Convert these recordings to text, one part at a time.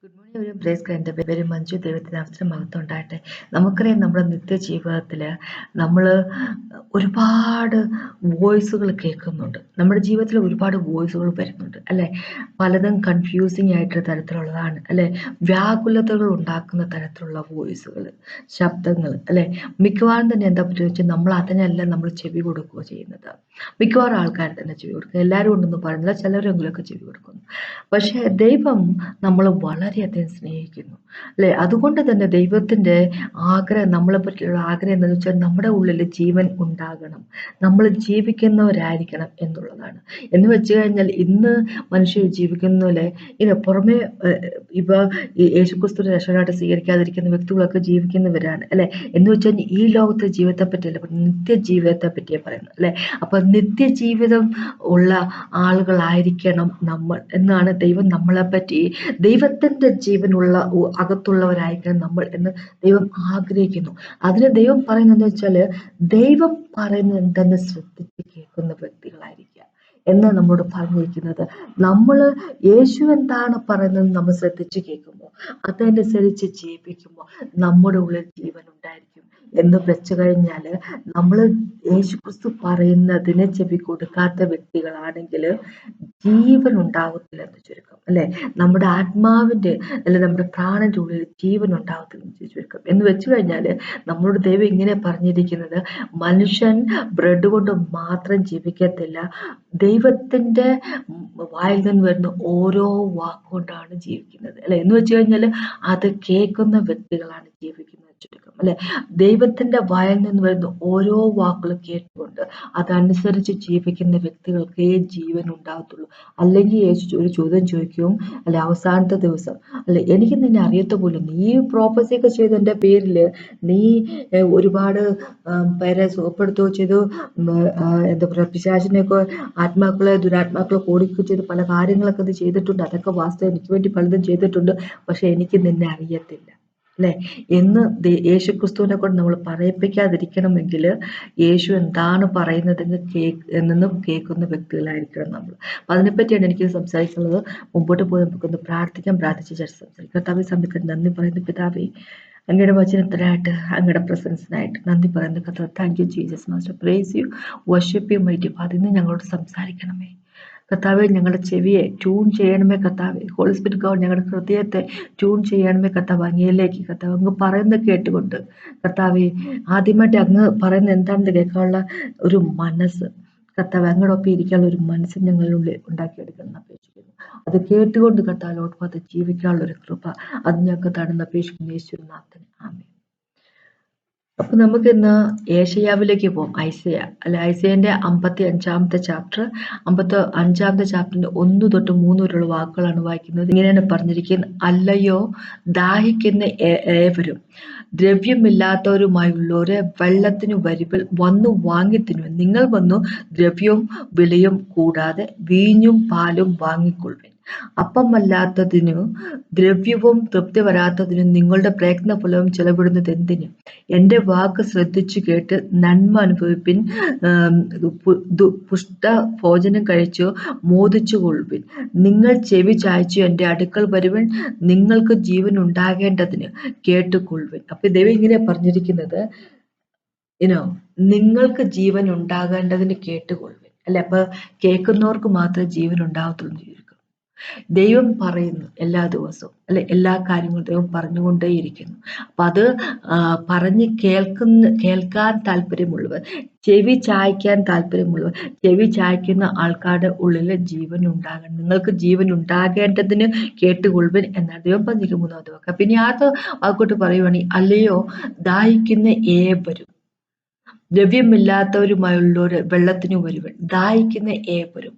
Good morning ഒരു brace എൻ്റെ പേര് മഞ്ജു. ദൈവത്തിന് അവസരം മഹത്വമുണ്ടാകട്ടെ. നമുക്കറിയാം നമ്മുടെ നിത്യജീവിതത്തിൽ നമ്മൾ ഒരുപാട് വോയിസുകൾ കേൾക്കുന്നുണ്ട്. നമ്മുടെ ജീവിതത്തിൽ ഒരുപാട് വോയിസുകൾ വരുന്നുണ്ട് അല്ലേ? പലതും കൺഫ്യൂസിങ് ആയിട്ടുള്ള തരത്തിലുള്ളതാണ് അല്ലേ? വ്യാകുലതകൾ ഉണ്ടാക്കുന്ന തരത്തിലുള്ള വോയിസുകൾ, ശബ്ദങ്ങൾ അല്ലേ? മിക്കവാറും തന്നെ എന്താ പറ്റുക വെച്ചാൽ നമ്മൾ അതിനെല്ലാം നമ്മൾ ചെവി കൊടുക്കുക ചെയ്യുന്നത്. മിക്കവാറും ആൾക്കാർ തന്നെ ചെവി കൊടുക്കുക. എല്ലാവരും ഉണ്ടെന്ന് പറയുന്നില്ല, ചിലരെങ്കിലുമൊക്കെ ചെവി കൊടുക്കുന്നു. പക്ഷേ ദൈവം നമ്മളെ വളരെയധികം സ്നേഹിക്കുന്നു അല്ലേ? അതുകൊണ്ട് തന്നെ ദൈവത്തിൻ്റെ ആഗ്രഹം, നമ്മളെ പറ്റിയുള്ള ആഗ്രഹം എന്താണെന്ന് വെച്ചാൽ നമ്മുടെ ഉള്ളിൽ ജീവൻ ഉണ്ടാകണം, നമ്മൾ ജീവിക്കുന്നവരായിരിക്കണം എന്നുള്ളതാണ്. എന്ന് വെച്ച് കഴിഞ്ഞാൽ ഇന്ന് മനുഷ്യർ ജീവിക്കുന്ന പോലെ പുറമെ ഇപ്പോൾ ഈ യേശുക്രിസ്തുവിനെ രക്ഷകനായിട്ട് സ്വീകരിക്കാതിരിക്കുന്ന വ്യക്തികളൊക്കെ ജീവിക്കുന്നവരാണ് അല്ലേ? എന്ന് വെച്ചാൽ ഈ ലോകത്തെ ജീവിതത്തെ പറ്റിയല്ല, നിത്യജീവിതത്തെ പറ്റിയേ പറയുന്നത് അല്ലേ? അപ്പം നിത്യജീവിതം ഉള്ള ആളുകളായിരിക്കണം നമ്മൾ എന്നാണ് ദൈവം നമ്മളെ പറ്റി, ദൈവത്തിൻ്റെ ജീവനുള്ള അകത്തുള്ളവരായിരിക്കണം നമ്മൾ എന്ന് ദൈവം ആഗ്രഹിക്കുന്നു. അതിന് ദൈവം പറയുന്നതെന്ന് വെച്ചാൽ ദൈവം പറയുന്നത് എന്തെന്ന് ശ്രദ്ധിച്ച് കേൾക്കുന്ന വ്യക്തികളായിരിക്കുക എന്ന് നമ്മളോട് പറഞ്ഞിരിക്കുന്നത്. നമ്മൾ യേശു എന്താണ് പറയുന്നത് നമ്മൾ ശ്രദ്ധിച്ച് കേൾക്കുമ്പോൾ, അതനുസരിച്ച് ജീവിക്കുമ്പോൾ നമ്മുടെ ഉള്ളിൽ ജീവൻ ഉണ്ടായിരിക്കും എന്ന് വെച്ചു കഴിഞ്ഞാൽ, നമ്മൾ യേശുക്രിസ്തു പറയുന്നതിന് ചെവി കൊടുക്കാത്ത വ്യക്തികളാണെങ്കിൽ ജീവൻ ഉണ്ടാകത്തില്ല എന്ന് ചുരുക്കം അല്ലെ? നമ്മുടെ ആത്മാവിൻ്റെ അല്ലെ നമ്മുടെ പ്രാണന്റെ ഉള്ളിൽ ജീവൻ ഉണ്ടാകത്തില്ല എന്ന് ചുരുക്കം. എന്ന് വെച്ചു കഴിഞ്ഞാൽ നമ്മളോട് ദൈവം ഇങ്ങനെ പറഞ്ഞിരിക്കുന്നത്, മനുഷ്യൻ ബ്രെഡ് കൊണ്ട് മാത്രം ജീവിക്കത്തില്ല, ദൈവത്തിൻ്റെ വായിൽ നിന്ന് വരുന്ന ഓരോ വാക്കുകൊണ്ടാണ് ജീവിക്കുന്നത് അല്ലെ? എന്ന് വെച്ച് കഴിഞ്ഞാൽ അത് കേൾക്കുന്ന വ്യക്തികളാണ് ജീവിക്കുന്നത് ചുരുക്കം അല്ലെ? ദൈവത്തിൻ്റെ വായിൽ നിന്ന് വരുന്ന ഓരോ വാക്കുകളും കേട്ടുകൊണ്ട് അതനുസരിച്ച് ജീവിക്കുന്ന വ്യക്തികൾക്കേ ജീവൻ ഉണ്ടാകത്തുള്ളൂ. അല്ലെങ്കിൽ യേശു ഒരു ചോദ്യം ചോദിക്കും അല്ലെ അവസാനത്തെ ദിവസം, അല്ലെ എനിക്ക് നിന്നെ അറിയത്ത പോലും, നീ പ്രോപ്പസിയൊക്കെ ചെയ്തു എൻ്റെ പേരിൽ, നീ ഒരുപാട് പേരെ സുഖപ്പെടുത്തുകയോ ചെയ്തു, എന്താ പറയുക, പിശാചിനെയൊക്കെ ദുരാത്മാക്കളെ ഓടിക്കുകയോ ചെയ്ത് പല കാര്യങ്ങളൊക്കെ ഇത് ചെയ്തിട്ടുണ്ട്, അതൊക്കെ വാസ്തവം, എനിക്ക് വേണ്ടി പലതും ചെയ്തിട്ടുണ്ട്, പക്ഷെ എനിക്ക് നിന്നെ അറിയത്തില്ല അല്ലെ എന്ന് യേശുക്രിസ്തുവിനെ കൊണ്ട് നമ്മൾ പറയിപ്പിക്കാതിരിക്കണമെങ്കിൽ യേശു എന്താണ് പറയുന്നതെന്ന് എന്നും കേൾക്കുന്ന വ്യക്തികളായിരിക്കണം നമ്മൾ. അപ്പം അതിനെപ്പറ്റിയാണ് എനിക്ക് സംസാരിക്കുന്നത്. മുമ്പോട്ട് പോയി നമുക്കൊന്ന് പ്രാർത്ഥിച്ച് ശേഷം സംസാരിക്കാം. കർത്താവേ, സമയത്തിന് നന്ദി പറയുന്നു പിതാവേ, അങ്ങയുടെ വചനത്തിനായിട്ട്, അങ്ങയുടെ പ്രസൻസിനായിട്ട് നന്ദി പറയുന്നു കർത്താവ്. Thank you Jesus master. Praise U, worship you mighty father. ഇന്ന് ഞങ്ങളോട് സംസാരിക്കണമേ കർത്താവെ, ഞങ്ങളുടെ ചെവിയെ ട്യൂൺ ചെയ്യണമേ കർത്താവെ. ഹോളി സ്പിരിറ്റ് ഗോഡ് ഞങ്ങളുടെ ഹൃദയത്തെ ട്യൂൺ ചെയ്യണമേ കർത്താവ്, അങ്ങയിലേക്ക് കർത്താവ്. അങ്ങ് പറയുന്നത് കേട്ടുകൊണ്ട് കർത്താവെ, ആദ്യമായിട്ട് അങ്ങ് പറയുന്നത് എന്താണെന്ന് കേൾക്കാനുള്ള ഒരു മനസ്സ് കർത്താവ്, അങ്ങോടൊപ്പം ഇരിക്കാനുള്ള ഒരു മനസ്സ് ഞങ്ങളിലുള്ളിൽ ഉണ്ടാക്കിയെടുക്കണം അപേക്ഷിക്കുന്നു. അത് കേട്ടുകൊണ്ട് കർത്താവിനോടൊപ്പം അത് ജീവിക്കാനുള്ള ഒരു കൃപ അത് ഞങ്ങൾക്ക് തടന്ന് അപേക്ഷിക്കുന്നു യേശുനാഥൻ. ആമേൻ. അപ്പൊ നമുക്ക് ഇന്ന് ഏശയ്യാവിലേക്ക് പോകും. ഐസയ അല്ലെ, ഐസയന്റെ 55-ാമത്തെ ചാപ്റ്റർ, 55-ാമത്തെ ചാപ്റ്ററിന്റെ 1 തൊട്ട് 3 വരെയുള്ള വാക്കുകളാണ് വായിക്കുന്നത്. ഇങ്ങനെയാണ് പറഞ്ഞിരിക്കുന്നത്: അല്ലയോ ദാഹിക്കുന്ന ഏവരും ദ്രവ്യമില്ലാത്തവരുമായുള്ളവരെ, വെള്ളത്തിനു വരുവിൽ, വന്നു വാങ്ങിത്തിന്നുവിൻ. നിങ്ങൾ വന്നു ദ്രവ്യവും വിലയും കൂടാതെ വീഞ്ഞും പാലും വാങ്ങിക്കൊള്ളുവിൻ. അപ്പമല്ലാത്തതിനു ദ്രവ്യവും തൃപ്തി വരാത്തതിനും നിങ്ങളുടെ പ്രയത്നഫലവും ചെലവിടുന്നത് എന്തിന്? എൻ്റെ വാക്ക് ശ്രദ്ധിച്ചു കേട്ട് നന്മ അനുഭവിപ്പിൻ. പുഷ്ട ഭോജനം കഴിച്ചു മോദിച്ചു കൊള്ളുവിൻ. നിങ്ങൾ ചെവി ചായ്ച്ചു എൻ്റെ അടുക്കൽ വരുവിൻ, നിങ്ങൾക്ക് ജീവൻ ഉണ്ടാകേണ്ടതിന് കേട്ടുകൊള്ളുവിൻ. അപ്പൊ ദൈവം ഇങ്ങനെ പറഞ്ഞിരിക്കുന്നത്, നിങ്ങൾക്ക് ജീവൻ ഉണ്ടാകേണ്ടതിന് കേട്ടുകൊള്ളുവിൻ അല്ലെ? അപ്പൊ കേൾക്കുന്നവർക്ക് മാത്രമേ ജീവൻ ഉണ്ടാകത്തുള്ളൂ. ദൈവം പറയുന്നു എല്ലാ ദിവസവും അല്ലെ, എല്ലാ കാര്യങ്ങളും ദൈവം പറഞ്ഞുകൊണ്ടേയിരിക്കുന്നു. അപ്പൊ അത് പറഞ്ഞ് കേൾക്കാൻ താല്പര്യമുള്ളവർ, ചെവി ചായ്ക്കാൻ താല്പര്യമുള്ളവർ, ചെവി ചായ്ക്കുന്ന ആൾക്കാരുടെ ഉള്ളിൽ ജീവൻ ഉണ്ടാകണം. നിങ്ങൾക്ക് ജീവൻ ഉണ്ടാകേണ്ടതിന് കേട്ടുകൊള്ളുവിൻ എന്നാണ് ദൈവം പറഞ്ഞിരിക്കുന്നത്. 3-ാമത്തെ വാക്ക്. പിന്നെ ആദ്യത്തെ വാക്കോട്ട് പറയുവാണെങ്കിൽ, അല്ലയോ ദാഹിക്കുന്ന ഏവരും ദ്രവ്യമില്ലാത്തവരുമായുള്ളവർ വെള്ളത്തിന് വരുവൻ. ദാഹിക്കുന്ന ഏവരും,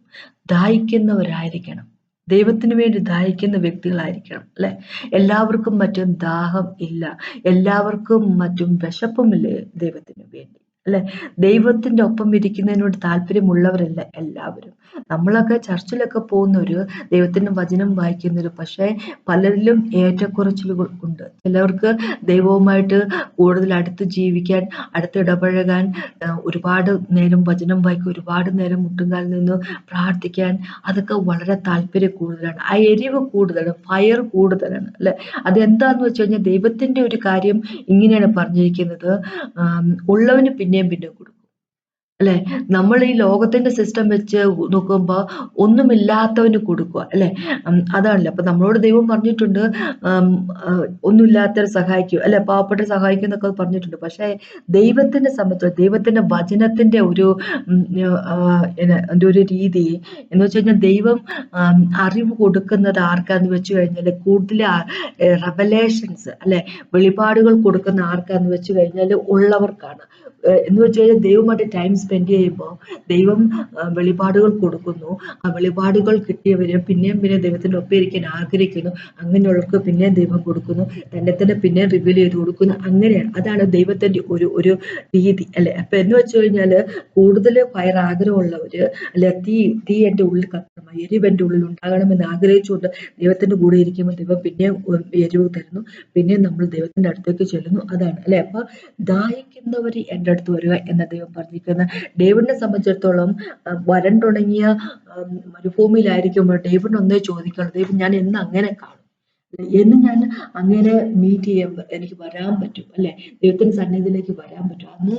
ദാഹിക്കുന്നവരായിരിക്കണം, ദൈവത്തിന് വേണ്ടി ദാഹിക്കുന്ന വ്യക്തികളായിരിക്കണം അല്ലെ? എല്ലാവർക്കും മറ്റും ദാഹം ഇല്ല, എല്ലാവർക്കും മറ്റും വിശപ്പുമില്ല ദൈവത്തിന് വേണ്ടി അല്ലെ? ദൈവത്തിന്റെ ഒപ്പം ഇരിക്കുന്നതിനോട് താല്പര്യമുള്ളവരല്ല എല്ലാവരും. നമ്മളൊക്കെ ചർച്ചിലൊക്കെ പോകുന്നൊരു, ദൈവത്തിന്റെ വചനം വായിക്കുന്നൊരു, പക്ഷേ പലരിലും ഏറ്റക്കുറച്ചിലുകൾ ഉണ്ട്. ചിലവർക്ക് ദൈവവുമായിട്ട് കൂടുതൽ അടുത്ത് ജീവിക്കാൻ, അടുത്ത് ഇടപഴകാൻ, ഒരുപാട് നേരം വചനം വായിക്കാൻ, ഒരുപാട് നേരം മുട്ടുകാലിൽ നിന്ന് പ്രാർത്ഥിക്കാൻ, അതൊക്കെ വളരെ താല്പര്യം കൂടുതലാണ്. ആ എരിവ് കൂടുതലാണ്, ഫയർ കൂടുതലാണ് അല്ലെ. അതെന്താന്ന് വെച്ച് കഴിഞ്ഞാൽ ദൈവത്തിന്റെ ഒരു കാര്യം ഇങ്ങനെയാണ് പറഞ്ഞിരിക്കുന്നത്, ഉള്ളവന് പിന്നെയും പിന്നെ കൊടുക്കും അല്ലെ. നമ്മൾ ഈ ലോകത്തിന്റെ സിസ്റ്റം വെച്ച് നോക്കുമ്പോ ഒന്നുമില്ലാത്തവന് കൊടുക്കുക അല്ലെ. അതാണല്ലോ. അപ്പൊ നമ്മളോട് ദൈവം പറഞ്ഞിട്ടുണ്ട്, ഒന്നുമില്ലാത്തവരെ സഹായിക്കും അല്ലെ, പാവപ്പെട്ട സഹായിക്കും എന്നൊക്കെ പറഞ്ഞിട്ടുണ്ട്. പക്ഷെ ദൈവത്തിന്റെ സംബന്ധിച്ച് ദൈവത്തിന്റെ വചനത്തിന്റെ ഒരു ഒരു രീതി എന്ന് വെച്ച് കഴിഞ്ഞാൽ, ദൈവം അറിവ് കൊടുക്കുന്നത് ആർക്കാന്ന് വെച്ച് കഴിഞ്ഞാൽ, കൂടുതൽ റെവലേഷൻസ് അല്ലെ, വെളിപാടുകൾ കൊടുക്കുന്ന ആർക്കാന്ന് വെച്ച് കഴിഞ്ഞാൽ ഉള്ളവർക്കാണ്. എന്ന് വെച്ച് കഴിഞ്ഞാൽ ദൈവമായിട്ട് ടൈം സ്പെൻഡ് ചെയ്യുമ്പോൾ ദൈവം വെളിപാടുകൾ കൊടുക്കുന്നു. ആ വെളിപാടുകൾ കിട്ടിയവര് പിന്നെയും പിന്നെ ദൈവത്തിന്റെ ഒപ്പം ഇരിക്കാൻ ആഗ്രഹിക്കുന്നു. അങ്ങനെയുള്ളവർക്ക് പിന്നെയും ദൈവം കൊടുക്കുന്നു, തന്നെ പിന്നെയും റിവീൽ ചെയ്ത് കൊടുക്കുന്നു. അങ്ങനെയാണ്, അതാണ് ദൈവത്തിന്റെ ഒരു രീതി അല്ലെ. അപ്പൊ എന്ന് വെച്ച് കഴിഞ്ഞാല് കൂടുതൽ ഫയർ ആഗ്രഹമുള്ളവര് അല്ലെ, തീ എന്റെ ഉള്ളിൽ കത്തണം, എരിവ് എന്റെ ഉള്ളിൽ ഉണ്ടാകണമെന്ന് ആഗ്രഹിച്ചുകൊണ്ട് ദൈവത്തിന്റെ കൂടെ ഇരിക്കുമ്പോൾ ദൈവം പിന്നെയും എരിവ് തരുന്നു, പിന്നെയും നമ്മൾ ദൈവത്തിന്റെ അടുത്തേക്ക് ചെല്ലുന്നു. അതാണ് അല്ലെ. അപ്പൊ ദാഹിക്കുന്നവര് എന്റെ അടുത്ത് വരിക എന്ന ദൈവം പറഞ്ഞിരിക്കുന്നത്. ഡേവിഡിനെ സംബന്ധിച്ചിടത്തോളം വരണ്ടുണങ്ങിയ മരുഭൂമിയിലായിരിക്കുമ്പോൾ ഡേവിഡിന് ഒന്നേ ചോദിക്കണം, ദൈവം ഞാൻ എന്ന് അങ്ങനെ കാണും, എന്ന് ഞാൻ അങ്ങനെ മീറ്റ് ചെയ്യുമ്പോൾ എനിക്ക് വരാൻ പറ്റും അല്ലെ, ദൈവത്തിന്റെ സന്നിധിയിലേക്ക് വരാൻ പറ്റും. അന്ന്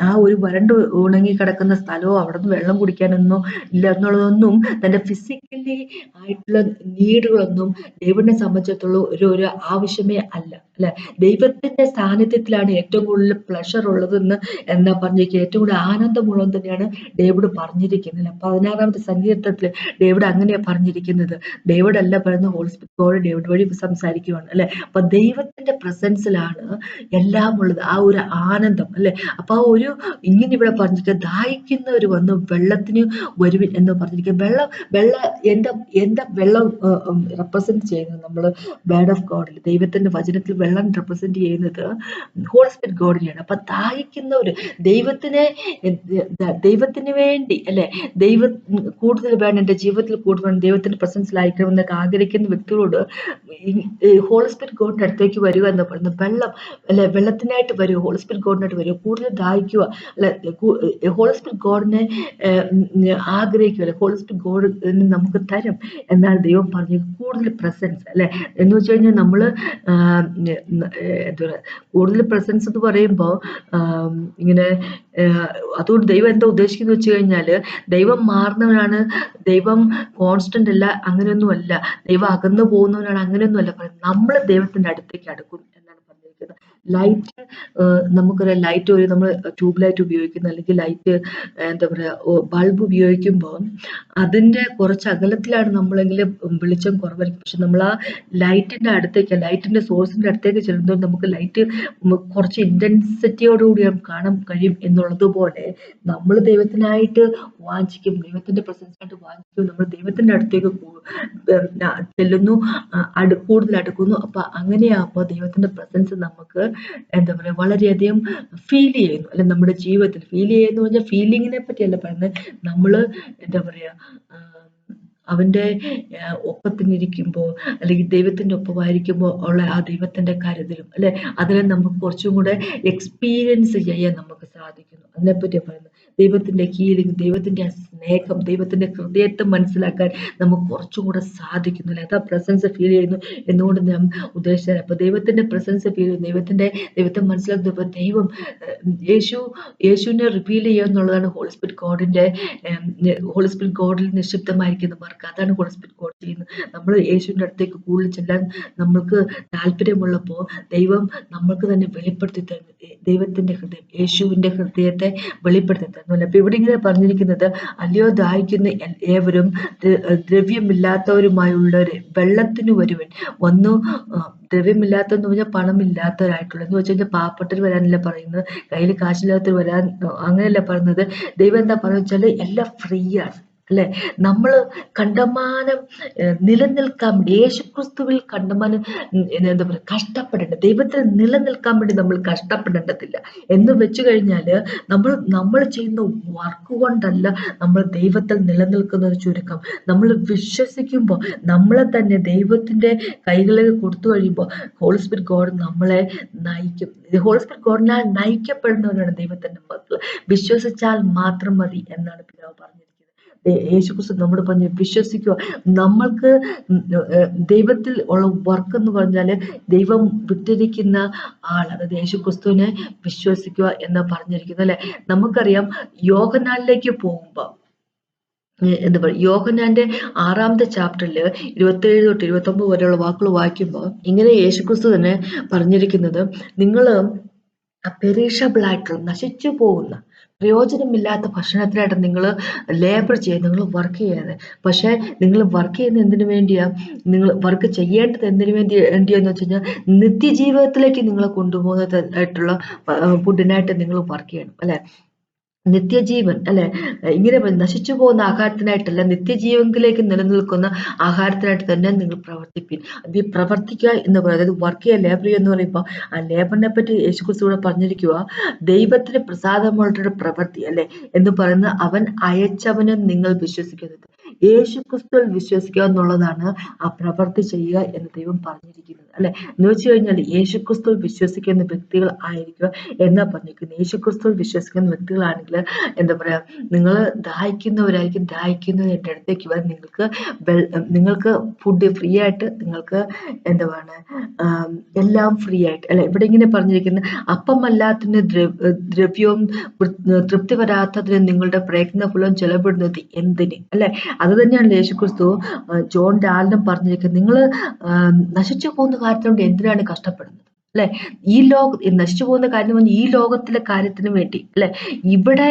ആ ഒരു വരണ്ട് ഉണങ്ങി കിടക്കുന്ന സ്ഥലവും അവിടെ നിന്ന് വെള്ളം കുടിക്കാനൊന്നും ഇല്ല എന്നുള്ളതൊന്നും തന്റെ ഫിസിക്കലി ആയിട്ടുള്ള നീഡുകളൊന്നും ദൈവത്തിനെ സംബന്ധിച്ചിടത്തോളം ഒരു ആവശ്യമേ അല്ല അല്ലെ. ദൈവത്തിന്റെ സാന്നിധ്യത്തിലാണ് ഏറ്റവും കൂടുതൽ പ്ലഷർ ഉള്ളതെന്ന് എന്താ പറഞ്ഞിരിക്കുക, ഏറ്റവും കൂടുതൽ ആനന്ദമുള്ളത് തന്നെയാണ് ഡേവിഡ് പറഞ്ഞിരിക്കുന്നത്. 16-ാമത്തെ സങ്കീർത്തനത്തിൽ ഡേവിഡ് അങ്ങനെയാ പറഞ്ഞിരിക്കുന്നത്. ഡേവിഡ് അല്ല പറയുന്ന, ഹോളി സ്പിരിറ്റ് ഗോഡ് ഡേവിഡ് വഴി സംസാരിക്കുകയാണ് അല്ലെ. അപ്പൊ ദൈവത്തിന്റെ പ്രസൻസിലാണ് എല്ലാം ഉള്ളത്, ആ ഒരു ആനന്ദം അല്ലെ. അപ്പൊ ആ ഒരു ഇങ്ങനെ ഇവിടെ പറഞ്ഞിട്ട് ദാഹിക്കുന്നവർ വന്ന് വെള്ളത്തിന് വരുവിൻ എന്ന് പറഞ്ഞിരിക്കുക. എന്താ വെള്ളം റെപ്രസെന്റ് ചെയ്യുന്നത്? നമ്മള് വേർഡ് ഓഫ് ഗോഡിൽ, ദൈവത്തിന്റെ വചനത്തിൽ വെള്ളം റെപ്രസെന്റ് ചെയ്യുന്നത് ഹോളി സ്പിരിറ്റ് ഗോഡിനെയാണ്. അപ്പൊ ദാഹിക്കുന്നവര് ദൈവത്തിന് വേണ്ടി അല്ലെ, ദൈവം കൂടുതൽ വേണം, എന്റെ ജീവിതത്തിൽ കൂടുതൽ ദൈവത്തിന്റെ പ്രസൻസിലായിരിക്കണം എന്നൊക്കെ ആഗ്രഹിക്കുന്ന വ്യക്തികളോട് ഹോളി സ്പിരിറ്റ് ഗോഡിന്റെ അടുത്തേക്ക് വരിക എന്ന് പറയുന്നത്, വെള്ളം അല്ലെ, വെള്ളത്തിനായിട്ട് വരിക, ഹോളി സ്പിരിറ്റ് ഗോഡിനായിട്ട് വരിക, കൂടുതൽ ദാഹിക്കുക അല്ലെ, ഹോളി സ്പിരിറ്റ് ഗോഡിനെ ആഗ്രഹിക്കുക അല്ലെ, ഹോളി സ്പിരിറ്റ് ഗോഡ് നമുക്ക് തരും എന്നാണ് ദൈവം പറഞ്ഞത്. കൂടുതൽ പ്രസൻസ് അല്ലെ, എന്ന് വെച്ച് കഴിഞ്ഞാൽ നമ്മള് കൂടുതൽ പ്രസൻസ് എന്ന് പറയുമ്പോൾ ഇങ്ങനെ, അതുകൊണ്ട് ദൈവം എന്താ ഉദ്ദേശിക്കുന്നത് വെച്ച് കഴിഞ്ഞാല്, ദൈവം മാറുന്നവനാണ്, ദൈവം കോൺസ്റ്റന്റ് അല്ല, അങ്ങനെയൊന്നും അല്ല. ദൈവം അകന്നു പോകുന്നവനാണ്, അങ്ങനെയൊന്നും അല്ല പറയുന്നത്. നമ്മൾ ദൈവത്തിന്റെ അടുത്തേക്ക് അടുക്കും എന്നാണ് പറഞ്ഞിരിക്കുന്നത്. ലൈറ്റ്, നമുക്കറിയാം, ലൈറ്റ് ഒരു നമ്മൾ ട്യൂബ് ലൈറ്റ് ഉപയോഗിക്കുന്ന, അല്ലെങ്കിൽ ലൈറ്റ് എന്താ പറയാ ബൾബ് ഉപയോഗിക്കുമ്പോൾ അതിന്റെ കുറച്ച് അകലത്തിലാണ് നമ്മളെങ്കിലും വെളിച്ചം കുറവായിരിക്കും. പക്ഷെ നമ്മൾ ആ ലൈറ്റിന്റെ അടുത്തേക്ക്, ലൈറ്റിന്റെ സോഴ്സിന്റെ അടുത്തേക്ക് ചെല്ലുമ്പോൾ നമുക്ക് ലൈറ്റ് കുറച്ച് ഇന്റൻസിറ്റിയോടുകൂടി കാണാൻ കഴിയും എന്നുള്ളതുപോലെ, നമ്മൾ ദൈവത്തിനായിട്ട് വാഞ്ചിക്കും, ദൈവത്തിന്റെ പ്രസൻസിനായിട്ട് വാഞ്ചിക്കും, നമ്മൾ ദൈവത്തിന്റെ അടുത്തേക്ക് ചെല്ലുന്നു, കൂടുതൽ അടുക്കുന്നു. അപ്പൊ അങ്ങനെയാകുമ്പോൾ ദൈവത്തിന്റെ പ്രസൻസ് നമുക്ക് എന്താ പറയാ വളരെയധികം ഫീൽ ചെയ്യുന്നു അല്ലെ. നമ്മുടെ ജീവിതത്തിൽ ഫീൽ ചെയ്യുന്നു പറഞ്ഞാൽ ഫീലിങ്ങിനെ പറ്റിയല്ല പറയുന്നത്, നമ്മള് എന്താ പറയാ അവന്റെ ഒപ്പത്തിനിരിക്കുമ്പോൾ അല്ലെങ്കിൽ ദൈവത്തിന്റെ ഒപ്പമായിരിക്കുമ്പോൾ ഉള്ള ആ ദൈവത്തിന്റെ കരുതലും അല്ലെ, അതിനെ നമുക്ക് കുറച്ചും കൂടെ എക്സ്പീരിയൻസ് ചെയ്യാൻ നമുക്ക് സാധിക്കുന്നു. അതിനെപ്പറ്റിയാ പറയുന്നത്. ദൈവത്തിന്റെ ഹീലിംഗ്, ദൈവത്തിന്റെ സ്നേഹം, ദൈവത്തിന്റെ ഹൃദയത്തെ മനസ്സിലാക്കാൻ നമുക്ക് കുറച്ചും കൂടെ സാധിക്കുന്നു അല്ലെ. അതാ പ്രസൻസ് ഫീൽ ചെയ്യുന്നു എന്നുകൊണ്ട് ഞാൻ ഉദ്ദേശിച്ചത്. അപ്പൊ ദൈവത്തിന്റെ പ്രസൻസ് ഫീൽ ചെയ്യുന്നു, ദൈവത്തെ മനസ്സിലാക്കുന്നപ്പോൾ ദൈവം യേശുവിനെ റിവീൽ ചെയ്യുക എന്നുള്ളതാണ് ഹോളി സ്പിരിറ്റ് ഗോഡിൽ നിക്ഷിപ്തമായിരിക്കുന്ന വർക്ക്. അതാണ് ഹോളി സ്പിരിറ്റ് ഗോഡ് ചെയ്യുന്നത്. നമ്മൾ യേശുവിന്റെ അടുത്തേക്ക് കൂടുതൽ ചെല്ലാൻ നമ്മൾക്ക് താല്പര്യമുള്ളപ്പോൾ ദൈവം നമ്മൾക്ക് തന്നെ വെളിപ്പെടുത്തി തരുന്നു ദൈവത്തിന്റെ ഹൃദയം, യേശുവിന്റെ ഹൃദയത്തെ വെളിപ്പെടുത്തി തരുന്നു. അപ്പൊ ഇവിടെ ഇങ്ങനെ പറഞ്ഞിരിക്കുന്നത്, അല്ലയോ ദാഹിക്കുന്ന ഏവരും ദ്രവ്യമില്ലാത്തവരുമായുള്ളവരെ വെള്ളത്തിന് വരുവൻ വന്നു. ദ്രവ്യമില്ലാത്തതെന്ന് പറഞ്ഞാൽ പണമില്ലാത്തവരായിട്ടുള്ളത് എന്ന് വെച്ച് കഴിഞ്ഞാൽ പാവപ്പെട്ടവർ വരാനല്ല പറയുന്നത്, കയ്യിൽ കാശില്ലാത്തവർ വരാൻ അങ്ങനെയല്ല പറയുന്നത്. ദൈവം എന്താ പറയുക വെച്ചാൽ എല്ലാം ഫ്രീ ആണ്. അല്ലെ? നമ്മള് കണ്ടമാനം നിലനിൽക്കാൻ വേണ്ടി യേശുക്രിസ്തുവിൽ കണ്ടമാനം എന്താ പറയുക കഷ്ടപ്പെടേണ്ട, ദൈവത്തിൽ നിലനിൽക്കാൻ വേണ്ടി നമ്മൾ കഷ്ടപ്പെടേണ്ടതില്ല എന്ന് വെച്ച് കഴിഞ്ഞാല് നമ്മൾ ചെയ്യുന്ന വർക്ക് കൊണ്ടല്ല നമ്മൾ ദൈവത്തിൽ നിലനിൽക്കുന്നത് ചുരുക്കം. നമ്മൾ വിശ്വസിക്കുമ്പോൾ നമ്മളെ തന്നെ ദൈവത്തിന്റെ കൈകളിൽ കൊടുത്തു കഴിയുമ്പോൾ ഹോളി സ്പിരിറ്റ് ഗോഡ് നമ്മളെ നയിക്കും. ഹോളി സ്പിരിറ്റ് ഗോഡിനാൽ നയിക്കപ്പെടുന്നവരാണ് ദൈവത്തിന്റെ മക്കൾ. വിശ്വസിച്ചാൽ മാത്രം മതി എന്നാണ് പിതാവ് പറഞ്ഞിരിക്കുന്നത്. യേശുക്രിസ്തു നമ്മോട് പറഞ്ഞു വിശ്വസിക്കുക. നമ്മൾക്ക് ദൈവത്തിൽ ഉള്ള വർക്ക് എന്ന് പറഞ്ഞാല് ദൈവം വിട്ടിരിക്കുന്ന ആൾ, അതായത് യേശുക്രിസ്തുവിനെ വിശ്വസിക്കുക എന്ന് പറഞ്ഞിരിക്കുന്നു അല്ലെ. നമുക്കറിയാം യോഹന്നാനിലേക്ക് പോകുമ്പോ എന്താ പറയുക, യോഹന്നാന്റെ 6-ാമത്തെ ചാപ്റ്ററിൽ 27 തൊട്ട് 29 വരെയുള്ള വാക്കുകൾ വായിക്കുമ്പോൾ ഇങ്ങനെ യേശുക്രിസ്തു തന്നെ പറഞ്ഞിരിക്കുന്നത്, നിങ്ങൾ പെരീഷബിൾ ആയിട്ടുള്ള നശിച്ചു പോകുന്ന പ്രയോജനമില്ലാത്ത ഭക്ഷണത്തിനായിട്ട് നിങ്ങൾ ലേബർ ചെയ്യുക, നിങ്ങൾ വർക്ക് ചെയ്യാതെ. പക്ഷെ നിങ്ങൾ വർക്ക് ചെയ്യുന്ന എന്തിനു വേണ്ടിയാ? നിങ്ങൾ വർക്ക് ചെയ്യേണ്ടത് എന്തിനു വേണ്ടിയാന്ന് വെച്ച് കഴിഞ്ഞാൽ നിത്യജീവിതത്തിലേക്ക് നിങ്ങളെ കൊണ്ടുപോകുന്നതായിട്ടുള്ള ഫുഡിനായിട്ട് നിങ്ങൾ വർക്ക് ചെയ്യണം അല്ലെ. നിത്യജീവൻ അല്ലെ, ഇങ്ങനെ നശിച്ചു പോകുന്ന ആഹാരത്തിനായിട്ടല്ല, നിത്യജീവനിലേക്ക് നിലനിൽക്കുന്ന ആഹാരത്തിനായിട്ട് തന്നെ നിങ്ങൾ പ്രവർത്തിപ്പിൻ. ഈ പ്രവർത്തിക്കുക എന്ന് പറയുന്നത്, അതായത് വർക്ക് ചെയ്യുക, ലേബർ ചെയ്യുക എന്ന് പറയുമ്പോൾ ആ ലേബറിനെ പറ്റി യേശുക്രിസ്തു ഇവിടെ പറഞ്ഞിരിക്കുക, ദൈവത്തിന് പ്രസാദമുള്ള പ്രവൃത്തി അല്ലെ എന്ന് പറയുന്ന അവൻ അയച്ചവനും നിങ്ങൾ വിശ്വസിക്കുന്നത്. യേശുക്രിസ്തുവിൽ വിശ്വസിക്കുക എന്നുള്ളതാണ് ആ പ്രവൃത്തി ചെയ്യുക എന്ന് ദൈവം പറഞ്ഞിരിക്കുന്നത് അല്ലെ. എന്ന് വെച്ച് കഴിഞ്ഞാൽ യേശുക്രിസ്തുവിൽ വിശ്വസിക്കുന്ന വ്യക്തികൾ ആയിരിക്കുക എന്നാ പറഞ്ഞിരിക്കുന്നത്. യേശുക്രിസ്തുവിൽ വിശ്വസിക്കുന്ന വ്യക്തികളാണെങ്കിൽ എന്താ പറയാ, നിങ്ങൾ ദാഹിക്കുന്നവരായിരിക്കും. ദാഹിക്കുന്നത് എൻ്റെ അടുത്തേക്ക് വരാൻ നിങ്ങൾക്ക് ഫുഡ് ഫ്രീ ആയിട്ട്, നിങ്ങൾക്ക് എന്താ പറയുക എല്ലാം ഫ്രീ ആയിട്ട് അല്ലെ. ഇവിടെ ഇങ്ങനെ പറഞ്ഞിരിക്കുന്നത്, അപ്പമല്ലാത്തതിന് ദ്രവ്യവും തൃപ്തി വരാത്തതിന് നിങ്ങളുടെ പ്രയത്നഫലവും ചെലവിടുന്നത് എന്തിന് അല്ലെ. അത് തന്നെയാണ് യേശുക്രിസ്തു ജോൺ 4 പറഞ്ഞിരിക്കുന്നത്. നിങ്ങൾ നശിച്ചു പോകുന്ന കാര്യത്തിനോട് എന്തിനാണ് കഷ്ടപ്പെടുന്നത് അല്ലെ. ഈ നശിച്ചു പോകുന്ന കാര്യം ഈ ലോകത്തിലെ കാര്യത്തിന് വേണ്ടി അല്ലെ. ഇവിടെ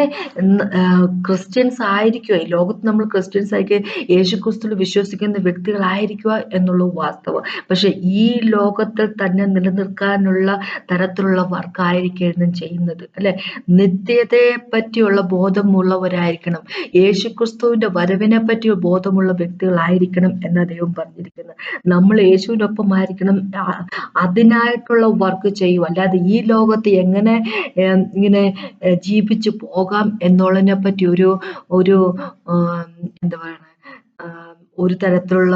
ക്രിസ്ത്യൻസ് ആയിരിക്കുക, ഈ ലോകത്ത് നമ്മൾ ക്രിസ്ത്യൻസ് ആയിരിക്കുക, യേശുക്രിസ്തുവിൽ വിശ്വസിക്കുന്ന വ്യക്തികളായിരിക്കുക എന്നുള്ള വാസ്തവം. പക്ഷെ ഈ ലോകത്തിൽ തന്നെ നിലനിൽക്കാനുള്ള തരത്തിലുള്ള വർക്കായിരിക്കണം ചെയ്യുന്നത് അല്ലെ. നിത്യതയെ പറ്റിയുള്ള ബോധമുള്ളവരായിരിക്കണം, യേശുക്രിസ്തുവിന്റെ വരവിനെ പറ്റി ബോധമുള്ള വ്യക്തികളായിരിക്കണം എന്ന ദൈവം പറഞ്ഞിരിക്കുന്നത്. നമ്മൾ യേശുവിനൊപ്പം ആയിരിക്കണം, അതിനായിട്ടുള്ള വർക്ക് ചെയ്യുക. അല്ലാതെ ഈ ലോകത്ത് എങ്ങനെ ഇങ്ങനെ ജീവിച്ചു പോകാം എന്നുള്ളതിനെ പറ്റി ഒരു എന്താ പറയുക, ഒരു തരത്തിലുള്ള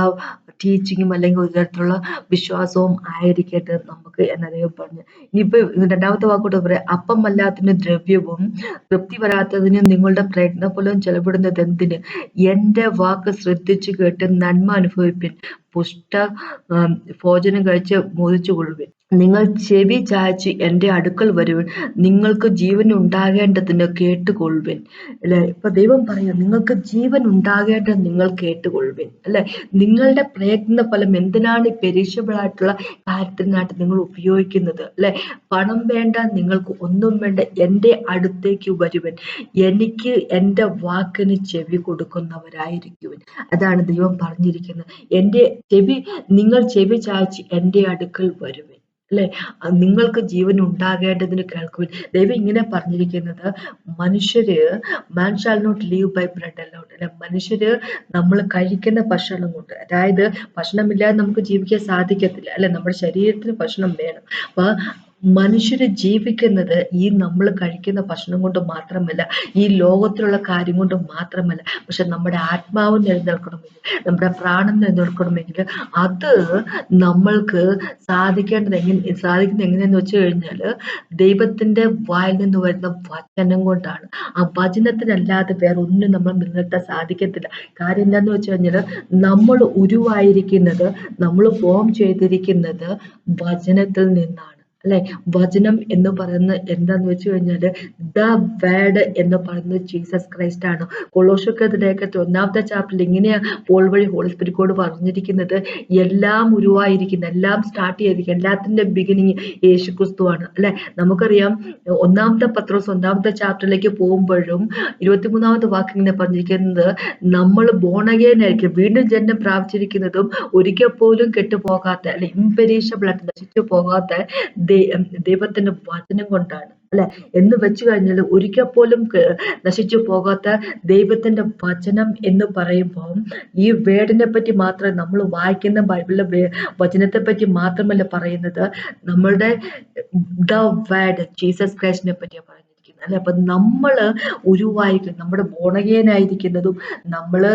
ടീച്ചിങ്ങും അല്ലെങ്കിൽ ഒരു തരത്തിലുള്ള വിശ്വാസവും ആയിരിക്കട്ടെ നമുക്ക് എന്ന് ദൈവം പറഞ്ഞു. ഇനിയിപ്പോ 2-ാമത്തെ വാക്കോട്ട് പറയാം, അപ്പമല്ലാത്തതിന് ദ്രവ്യവും തൃപ്തി വരാത്തതിന് നിങ്ങളുടെ പ്രയത്നഫലവും ചെലവിടുന്നത് എന്തിന്? എന്റെ വാക്ക് ശ്രദ്ധിച്ചു കേട്ട് നന്മ അനുഭവിപ്പിൻ, പുഷ്ട ഭോജനം കഴിച്ച് മോദിച്ചു കൊള്ളുവിൻ. നിങ്ങൾ ചെവി ചായ്ച്ച് എൻ്റെ അടുക്കൽ വരുവിൻ, നിങ്ങൾക്ക് ജീവൻ ഉണ്ടാകേണ്ടതിന് കേട്ടുകൊള്ളുവിൻ അല്ലെ. ഇപ്പൊ ദൈവം പറയുക, നിങ്ങൾക്ക് ജീവൻ ഉണ്ടാകേണ്ടത് നിങ്ങൾ കേട്ടുകൊള്ളുവിൻ അല്ലെ. നിങ്ങളുടെ പ്രയത്ന ഫലം എന്തിനാണ് പെരിഷബിൾ ആയിട്ടുള്ള കാര്യത്തിനായിട്ട് നിങ്ങൾ ഉപയോഗിക്കുന്നത് അല്ലെ. പണം വേണ്ട, നിങ്ങൾക്ക് ഒന്നും വേണ്ട, എൻ്റെ അടുത്തേക്ക് വരുവൻ, എനിക്ക് എൻ്റെ വാക്കിന് ചെവി കൊടുക്കുന്നവരായിരിക്കുവൻ. അതാണ് ദൈവം പറഞ്ഞിരിക്കുന്നത്. നിങ്ങൾ ചെവി ചായ്ച്ച് എൻ്റെ അടുക്കൽ വരുവൻ അല്ലെ. നിങ്ങൾക്ക് ജീവൻ ഉണ്ടാകേണ്ടതിന് കേൾക്കുവിൻ. ദൈവം ഇങ്ങനെ പറഞ്ഞിരിക്കുന്നത്, man shall not live by bread alone അല്ലെ. മനുഷ്യര് നമ്മൾ കഴിക്കുന്ന ഭക്ഷണം കൊണ്ട്, അതായത് ഭക്ഷണമില്ലാതെ നമുക്ക് ജീവിക്കാൻ സാധിക്കത്തില്ല അല്ലെ. നമ്മുടെ ശരീരത്തിന് ഭക്ഷണം വേണം. അപ്പൊ മനുഷ്യര് ജീവിക്കുന്നത് ഈ നമ്മൾ കഴിക്കുന്ന ഭക്ഷണം കൊണ്ട് മാത്രമല്ല, ഈ ലോകത്തിലുള്ള കാര്യം കൊണ്ട് മാത്രമല്ല, പക്ഷെ നമ്മുടെ ആത്മാവ് നിലനിൽക്കണമെങ്കിൽ, നമ്മുടെ പ്രാണൻ നിലനിൽക്കണമെങ്കിൽ അത് നമ്മൾക്ക് സാധിക്കുന്ന എങ്ങനെയെന്ന് വെച്ച് കഴിഞ്ഞാൽ ദൈവത്തിന്റെ വായിൽ നിന്ന് വരുന്ന വചനം കൊണ്ടാണ്. ആ വചനത്തിനല്ലാതെ വേറെ ഒന്നും നമ്മൾ നിലനിർത്താൻ സാധിക്കത്തില്ല. കാര്യം എന്താന്ന് വെച്ച് കഴിഞ്ഞാൽ നമ്മൾ ഉരുവായിരിക്കുന്നത്, നമ്മൾ ഫോം ചെയ്തിരിക്കുന്നത് വചനത്തിൽ നിന്നാണ് അല്ലെ. വചനം എന്ന് പറയുന്നത് എന്താന്ന് വെച്ച് കഴിഞ്ഞാല് ദ വേർഡ് എന്ന് പറയുന്നത് ജീസസ് ക്രൈസ്റ്റ് ആണ്. കൊളോസ്യർക്കെതിരെ 1-ാമത്തെ ചാപ്റ്ററിൽ ഇങ്ങനെയാ പോൾ വഴി ഹോളി സ്പിരിറ്റ് പറഞ്ഞിരിക്കുന്നത്, എല്ലാം ഉരുവായിരിക്കുന്ന, എല്ലാം സ്റ്റാർട്ട് ചെയ്തിരിക്കുന്നത്, എല്ലാത്തിന്റെ ബിഗിനിങ് യേശുക്രിസ്തുവാണ് അല്ലെ. നമുക്കറിയാം 1-ാമത്തെ പത്രോസ് 1-ാമത്തെ ചാപ്റ്ററിലേക്ക് പോകുമ്പോഴും 23-ാമത്തെ വാക്കിങ്ങനെ പറഞ്ഞിരിക്കുന്നത്, നമ്മൾ ബോൺ അഗെയിൻ ആയിരിക്കും, വീണ്ടും ജന്മം പ്രാപിച്ചിരിക്കുന്നതും ഒരിക്കൽ പോലും കെട്ടുപോകാത്ത അല്ലെ, ഇംപെരീഷബിൾ ആയിട്ട് നശിച്ചു പോകാത്ത ദൈവത്തിന്റെ വചനം കൊണ്ടാണ് അല്ലെ എന്ന് വെച്ച് കഴിഞ്ഞാൽ ഒരിക്കൽ പോലും നശിച്ചു പോകാത്ത ദൈവത്തിന്റെ വചനം എന്ന് പറയുമ്പോൾ ഈ വേർഡിനെ പറ്റി മാത്രം നമ്മൾ വായിക്കുന്ന ബൈബിളിലെ വചനത്തെ പറ്റി മാത്രമല്ല പറയുന്നത്, നമ്മളുടെ ദ വേർഡ് ജീസസ് ക്രൈസ്റ്റിനെ പറ്റിയാണ് പറയുന്നത്. അല്ലെ അപ്പൊ നമ്മള് ഉരുവായിരിക്കും, നമ്മുടെ ബോണഗേനായിരിക്കുന്നതും നമ്മള്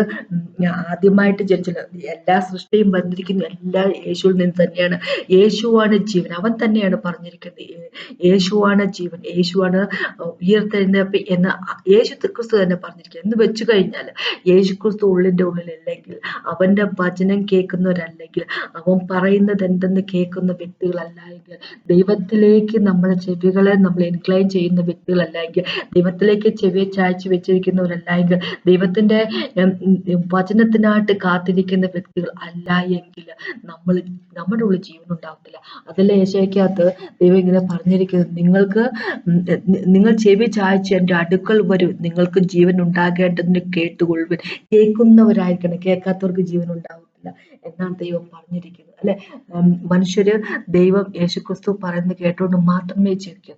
ആദ്യമായിട്ട് ജനിച്ചത് എല്ലാ സൃഷ്ടിയും വന്നിരിക്കുന്ന എല്ലാ യേശുവിൽ നിന്ന് തന്നെയാണ്. യേശുവാണ് ജീവൻ, അവൻ തന്നെയാണ് പറഞ്ഞിരിക്കുന്നത് യേശുവാണ് ജീവൻ, യേശുവാണ് ഉയർത്തെഴുന്നേൽപ്പ് എന്ന് യേശു ക്രിസ്തു തന്നെ പറഞ്ഞിരിക്കുന്നത്. എന്ന് വെച്ചു കഴിഞ്ഞാൽ യേശു ക്രിസ്തു ഉള്ളിന്റെ ഉള്ളിലല്ലെങ്കിൽ, അവന്റെ വചനം കേൾക്കുന്നവരല്ലെങ്കിൽ, അവൻ പറയുന്നത് എന്തെന്ന് കേൾക്കുന്ന വ്യക്തികളല്ല എങ്കിൽ, ദൈവത്തിലേക്ക് നമ്മളെ ചെവികളെ നമ്മൾ എൻക്ലൈൻ ചെയ്യുന്ന വ്യക്തികളല്ല എങ്കിൽ, ദൈവത്തിലേക്ക് ചെവിയെ ചായ്ച്ചു വെച്ചിരിക്കുന്നവരല്ല എങ്കിൽ, ദൈവത്തിന്റെ വചനത്തിനായിട്ട് കാത്തിരിക്കുന്ന വ്യക്തികൾ അല്ല എങ്കിൽ നമ്മുടെ ഉള്ളിൽ ജീവൻ ഉണ്ടാകത്തില്ല. അതല്ലേ യേശയ്ക്കകത്ത് ദൈവം ഇങ്ങനെ പറഞ്ഞിരിക്കുന്നത്, നിങ്ങൾ ചെവി ചായ്ച്ച് എൻ്റെ അടുക്കൽ വരൂ, നിങ്ങൾക്ക് ജീവൻ ഉണ്ടാകേണ്ടതിന് കേട്ടുകൊള്ളുവിൻ. കേൾക്കുന്നവരായിരിക്കണം, കേൾക്കാത്തവർക്ക് ജീവൻ ഉണ്ടാകത്തില്ല എന്നാണ് ദൈവം പറഞ്ഞിരിക്കുന്നത്. അല്ലെ മനുഷ്യര് ദൈവം യേശുക്രിസ്തു പറയുന്നത് കേട്ടുകൊണ്ട് മാത്രമേ ജീവിക്കൂ.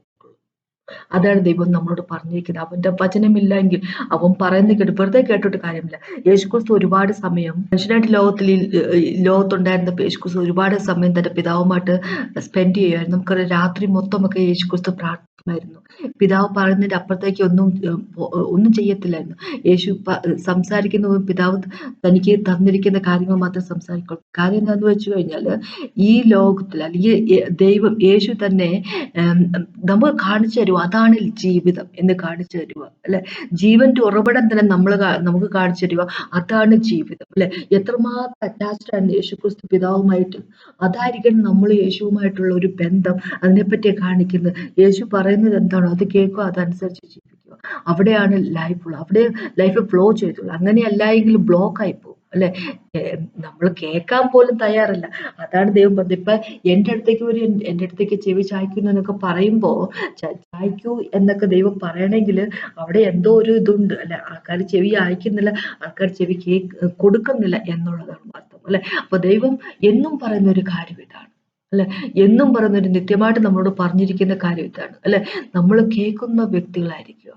അതാണ് ദൈവം നമ്മളോട് പറഞ്ഞിരിക്കുന്നത്. അവന്റെ വചനമില്ലെങ്കിൽ, അവൻ പറയുന്നത് കേട്ട് വെറുതെ കേട്ടിട്ട് കാര്യമില്ല. യേശുക്രിസ്തു ഒരുപാട് സമയം മനുഷ്യനായിട്ട് ലോകത്തുണ്ടായിരുന്നപ്പോൾ യേശുക്രിസ്തു ഒരുപാട് സമയം തന്റെ പിതാവുമായിട്ട് സ്പെൻഡ് ചെയ്യുമായിരുന്നു. നമുക്കറിയാം, രാത്രി മൊത്തമൊക്കെ യേശുക്രിസ്തു പ്രാർത്ഥിക്കുമായിരുന്നു. പിതാവ് പറയുന്നതിന്റെ അപ്പുറത്തേക്ക് ഒന്നും ചെയ്യത്തില്ലായിരുന്നു. യേശു സംസാരിക്കുന്ന പിതാവ് തനിക്ക് തന്നിരിക്കുന്ന കാര്യങ്ങൾ മാത്രം സംസാരിക്കുള്ളൂ. കാര്യം എന്താന്ന് വെച്ച് കഴിഞ്ഞാല്, ഈ ലോകത്തിൽ അല്ലെങ്കിൽ ദൈവം യേശു തന്നെ നമുക്ക് കാണിച്ചു തരുക, അതാണ് ജീവിതം എന്ന് കാണിച്ചു തരുക. അല്ലെ ജീവന്റെ ഉറവിടം തന്നെ നമുക്ക് കാണിച്ചു തരുക, അതാണ് ജീവിതം. അല്ലെ എത്രമാത്രം അറ്റാച്ച്ഡ് ആണ് യേശുക്രിസ്തു പിതാവുമായിട്ട്. അതായിരിക്കണം നമ്മൾ യേശുവുമായിട്ടുള്ള ഒരു ബന്ധം. അതിനെപ്പറ്റി കാണിക്കുന്നത്. യേശു പറയുന്നത് എന്താണോ അത് കേൾക്കുക, അതനുസരിച്ച് ജീവിക്കുക. അവിടെയാണ് ലൈഫ് ഉള്ളത്, അവിടെ ലൈഫ് ഫ്ലോ ചെയ്തുള്ളൂ. അങ്ങനെയല്ല എങ്കിൽ ബ്ലോക്ക് ആയിപ്പോകും. അല്ലെ നമ്മൾ കേൾക്കാൻ പോലും തയ്യാറല്ല. അതാണ് ദൈവം പറഞ്ഞത്. ഇപ്പൊ എൻ്റെ അടുത്തേക്ക് എൻ്റെ അടുത്തേക്ക് ചെവി ചായ്ക്കുന്നു എന്നൊക്കെ പറയുമ്പോ, ചായ്ക്കൂ എന്നൊക്കെ ദൈവം പറയണമെങ്കിൽ അവിടെ എന്തോ ഒരു ഇതുണ്ട്. അല്ലെ ആൾക്കാർ ചെവി അയക്കുന്നില്ല, ആൾക്കാർ ചെവി കൊടുക്കുന്നില്ല എന്നുള്ളതാണ് വാസ്തവം. അല്ലെ അപ്പൊ ദൈവം എന്നും പറയുന്ന ഒരു കാര്യം ഇതാണ്. അല്ലെ എന്നും പറയുന്ന ഒരു നിത്യമായിട്ട് നമ്മളോട് പറഞ്ഞിരിക്കുന്ന കാര്യം ഇതാണ്. അല്ലെ നമ്മൾ കേൾക്കുന്ന വ്യക്തികളായിരിക്കുക